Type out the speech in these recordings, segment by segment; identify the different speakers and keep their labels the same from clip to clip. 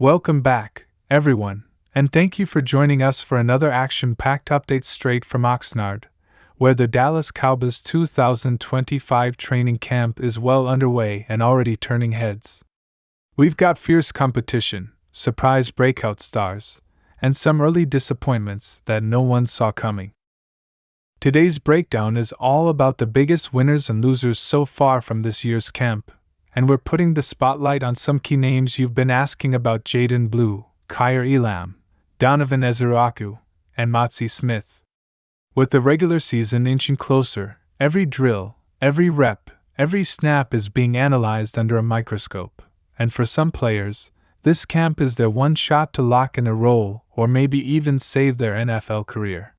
Speaker 1: Welcome back, everyone, and thank you for joining us for another action-packed update straight from Oxnard, where the Dallas Cowboys 2025 training camp is well underway and already turning heads. We've got fierce competition, surprise breakout stars, and some early disappointments that no one saw coming. Today's breakdown is all about the biggest winners and losers so far from this year's camp, and we're putting the spotlight on some key names you've been asking about: Jaydon Blue, Kaiir Elam, Donovan Ezeiruaku, and Mazi Smith. With the regular season inching closer, every drill, every rep, every snap is being analyzed under a microscope, and for some players, this camp is their one shot to lock in a role or maybe even save their NFL career.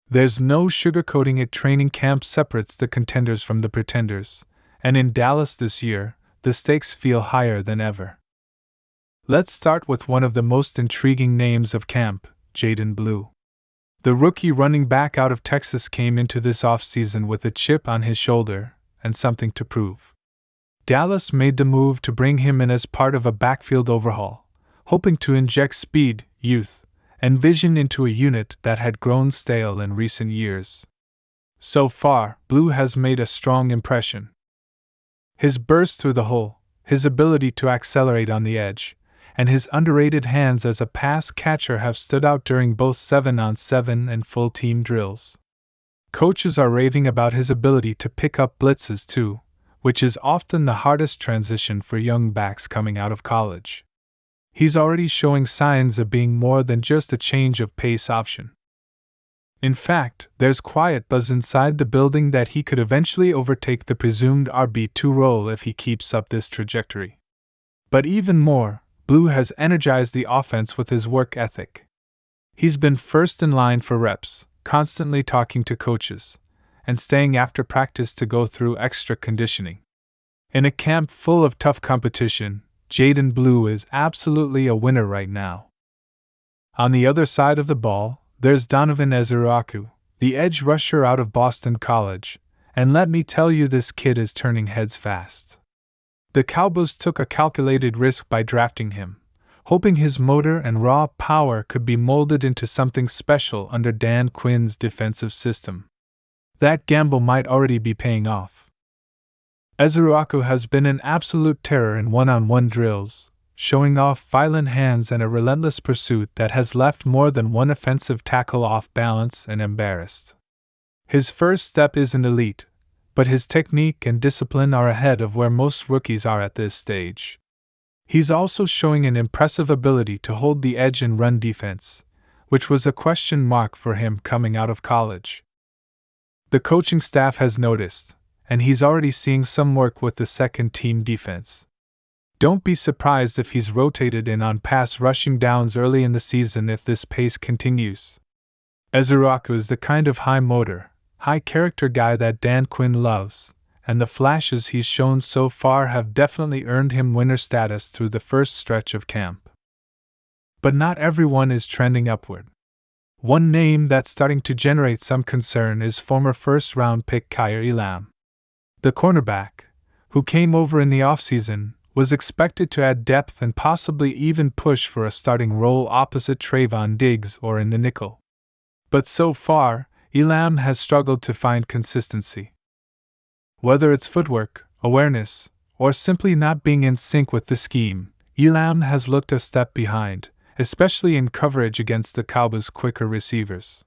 Speaker 1: There's no sugarcoating it. Training camp separates the contenders from the pretenders, and in Dallas this year, the stakes feel higher than ever. Let's start with one of the most intriguing names of camp, Jaydon Blue. The rookie running back out of Texas came into this offseason with a chip on his shoulder and something to prove. Dallas made the move to bring him in as part of a backfield overhaul, hoping to inject speed, youth, and vision into a unit that had grown stale in recent years. So far, Blue has made a strong impression. His burst through the hole, his ability to accelerate on the edge, and his underrated hands as a pass catcher have stood out during both 7-on-7 and full team drills. Coaches are raving about his ability to pick up blitzes too, which is often the hardest transition for young backs coming out of college. He's already showing signs of being more than just a change of pace option. In fact, there's quiet buzz inside the building that he could eventually overtake the presumed RB2 role if he keeps up this trajectory. But even more, Blue has energized the offense with his work ethic. He's been first in line for reps, constantly talking to coaches, and staying after practice to go through extra conditioning. In a camp full of tough competition, Jaydon Blue is absolutely a winner right now. On the other side of the ball, there's Donovan Ezeiruaku, the edge rusher out of Boston College, and let me tell you, this kid is turning heads fast. The Cowboys took a calculated risk by drafting him, hoping his motor and raw power could be molded into something special under Dan Quinn's defensive system. That gamble might already be paying off. Ezeiruaku has been an absolute terror in one-on-one drills, showing off violent hands and a relentless pursuit that has left more than one offensive tackle off balance and embarrassed. His first step isn't elite, but his technique and discipline are ahead of where most rookies are at this stage. He's also showing an impressive ability to hold the edge in run defense, which was a question mark for him coming out of college. The coaching staff has noticed, and he's already seeing some work with the second-team defense. Don't be surprised if he's rotated in on pass rushing downs early in the season if this pace continues. Ezeiruaku is the kind of high-motor, high-character guy that Dan Quinn loves, and the flashes he's shown so far have definitely earned him winner status through the first stretch of camp. But not everyone is trending upward. One name that's starting to generate some concern is former first-round pick Kaiir Elam. The cornerback, who came over in the offseason, was expected to add depth and possibly even push for a starting role opposite Trayvon Diggs or in the nickel. But so far, Elam has struggled to find consistency. Whether it's footwork, awareness, or simply not being in sync with the scheme, Elam has looked a step behind, especially in coverage against the Cowboys' quicker receivers.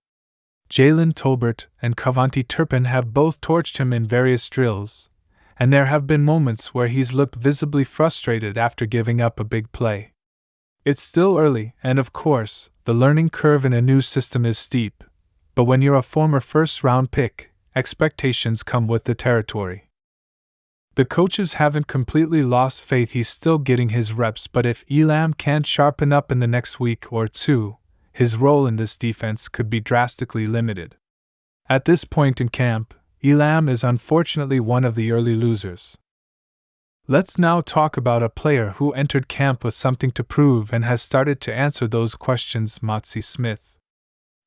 Speaker 1: Jalen Tolbert and Cavante Turpin have both torched him in various drills, and there have been moments where he's looked visibly frustrated after giving up a big play. It's still early, and of course, the learning curve in a new system is steep, but when you're a former first-round pick, expectations come with the territory. The coaches haven't completely lost faith he's still getting his reps, but if Elam can't sharpen up in the next week or two, his role in this defense could be drastically limited. At this point in camp, Elam is unfortunately one of the early losers. Let's now talk about a player who entered camp with something to prove and has started to answer those questions: Mazi Smith.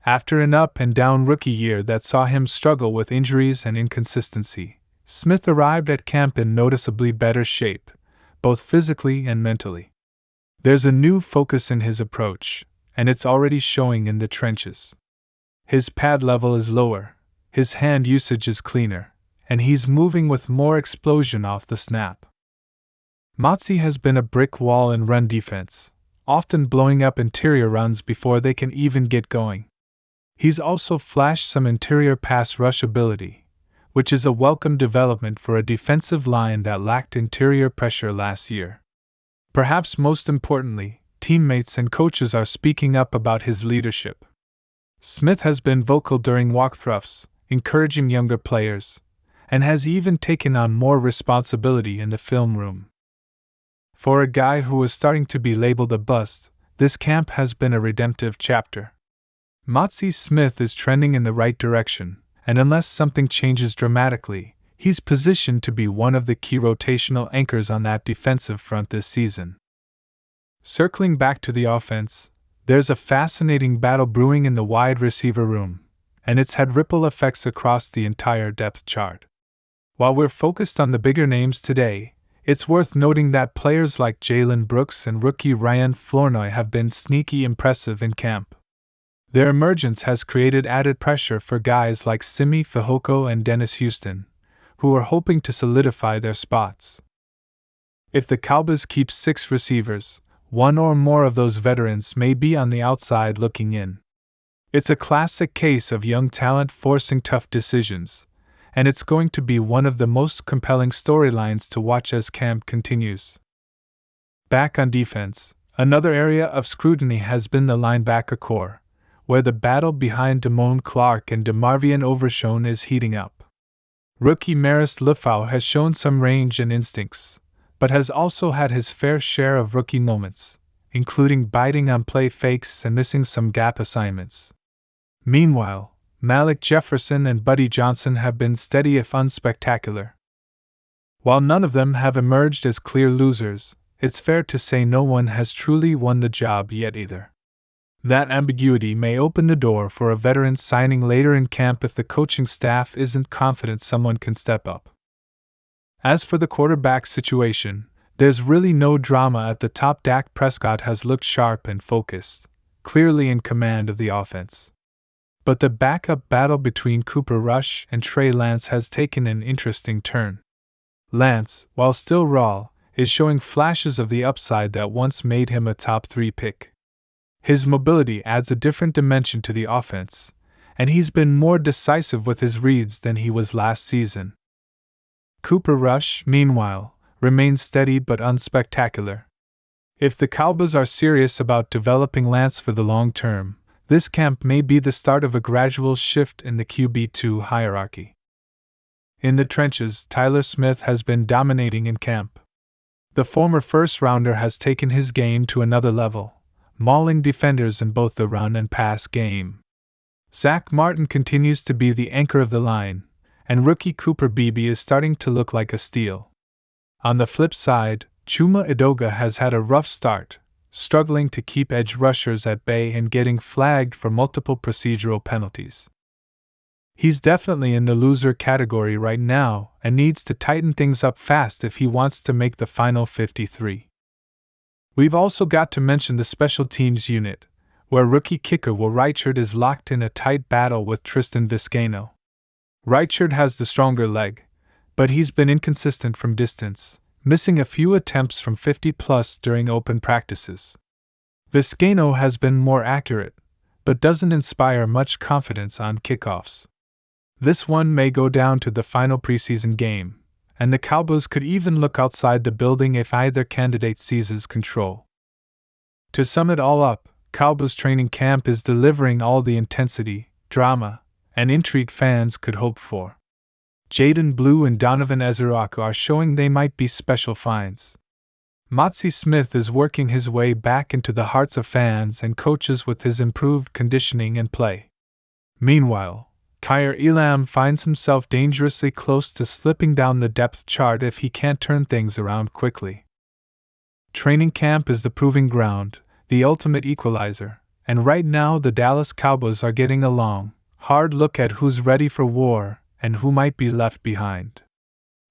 Speaker 1: After an up-and-down rookie year that saw him struggle with injuries and inconsistency, Smith arrived at camp in noticeably better shape, both physically and mentally. There's a new focus in his approach, and it's already showing in the trenches. His pad level is lower, his hand usage is cleaner, and he's moving with more explosion off the snap. Mazi has been a brick wall in run defense, often blowing up interior runs before they can even get going. He's also flashed some interior pass rush ability, which is a welcome development for a defensive line that lacked interior pressure last year. Perhaps most importantly, teammates and coaches are speaking up about his leadership. Smith has been vocal during walkthroughs, encouraging younger players, and has even taken on more responsibility in the film room. For a guy who was starting to be labeled a bust, this camp has been a redemptive chapter. Mazi Smith is trending in the right direction, and unless something changes dramatically, he's positioned to be one of the key rotational anchors on that defensive front this season. Circling back to the offense, there's a fascinating battle brewing in the wide receiver room, and it's had ripple effects across the entire depth chart. While we're focused on the bigger names today, it's worth noting that players like Jalen Brooks and rookie Ryan Flournoy have been sneaky impressive in camp. Their emergence has created added pressure for guys like Simi Fehoko and Dennis Houston, who are hoping to solidify their spots. If the Cowboys keep 6 receivers, one or more of those veterans may be on the outside looking in. It's a classic case of young talent forcing tough decisions, and it's going to be one of the most compelling storylines to watch as camp continues. Back on defense, another area of scrutiny has been the linebacker core, where the battle behind Damone Clark and DeMarvion Overshown is heating up. Rookie Maris Lefau has shown some range and instincts, but has also had his fair share of rookie moments, including biting on play fakes and missing some gap assignments. Meanwhile, Malik Jefferson and Buddy Johnson have been steady if unspectacular. While none of them have emerged as clear losers, it's fair to say no one has truly won the job yet either. That ambiguity may open the door for a veteran signing later in camp if the coaching staff isn't confident someone can step up. As for the quarterback situation, there's really no drama at the top. Dak Prescott has looked sharp and focused, clearly in command of the offense. But the backup battle between Cooper Rush and Trey Lance has taken an interesting turn. Lance, while still raw, is showing flashes of the upside that once made him a top 3 pick. His mobility adds a different dimension to the offense, and he's been more decisive with his reads than he was last season. Cooper Rush, meanwhile, remains steady but unspectacular. If the Cowboys are serious about developing Lance for the long term, this camp may be the start of a gradual shift in the QB2 hierarchy. In the trenches, Tyler Smith has been dominating in camp. The former first-rounder has taken his game to another level, mauling defenders in both the run and pass game. Zach Martin continues to be the anchor of the line, and rookie Cooper Beebe is starting to look like a steal. On the flip side, Chuma Edoga has had a rough start, struggling to keep edge rushers at bay and getting flagged for multiple procedural penalties. He's definitely in the loser category right now and needs to tighten things up fast if he wants to make the final 53. We've also got to mention the special teams unit, where rookie kicker Will Reichard is locked in a tight battle with Tristan Vizcaino. Reichard has the stronger leg, but he's been inconsistent from distance, missing a few attempts from 50+ during open practices. Vizcaino has been more accurate, but doesn't inspire much confidence on kickoffs. This one may go down to the final preseason game, and the Cowboys could even look outside the building if either candidate seizes control. To sum it all up, Cowboys training camp is delivering all the intensity, drama, and intrigue fans could hope for. Jaydon Blue and Donovan Ezeiruaku are showing they might be special finds. Mazi Smith is working his way back into the hearts of fans and coaches with his improved conditioning and play. Meanwhile, Kaiir Elam finds himself dangerously close to slipping down the depth chart if he can't turn things around quickly. Training camp is the proving ground, the ultimate equalizer, and right now the Dallas Cowboys are getting a long, hard look at who's ready for war and who might be left behind.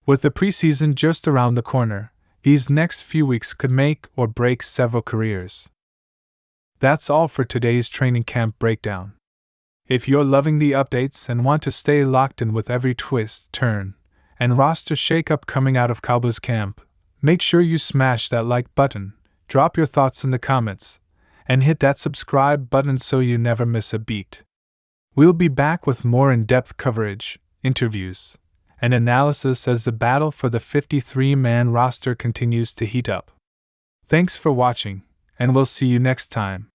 Speaker 1: With the preseason just around the corner, These next few weeks could make or break several careers. That's all for today's training camp breakdown. If you're loving the updates and want to stay locked in with every twist, turn, and roster shakeup coming out of Cowboys camp, make sure you smash that like button, drop your thoughts in the comments, and hit that subscribe button so you never miss a beat. We'll be back with more in-depth coverage, interviews, and analysis as the battle for the 53-man roster continues to heat up. Thanks for watching, and we'll see you next time.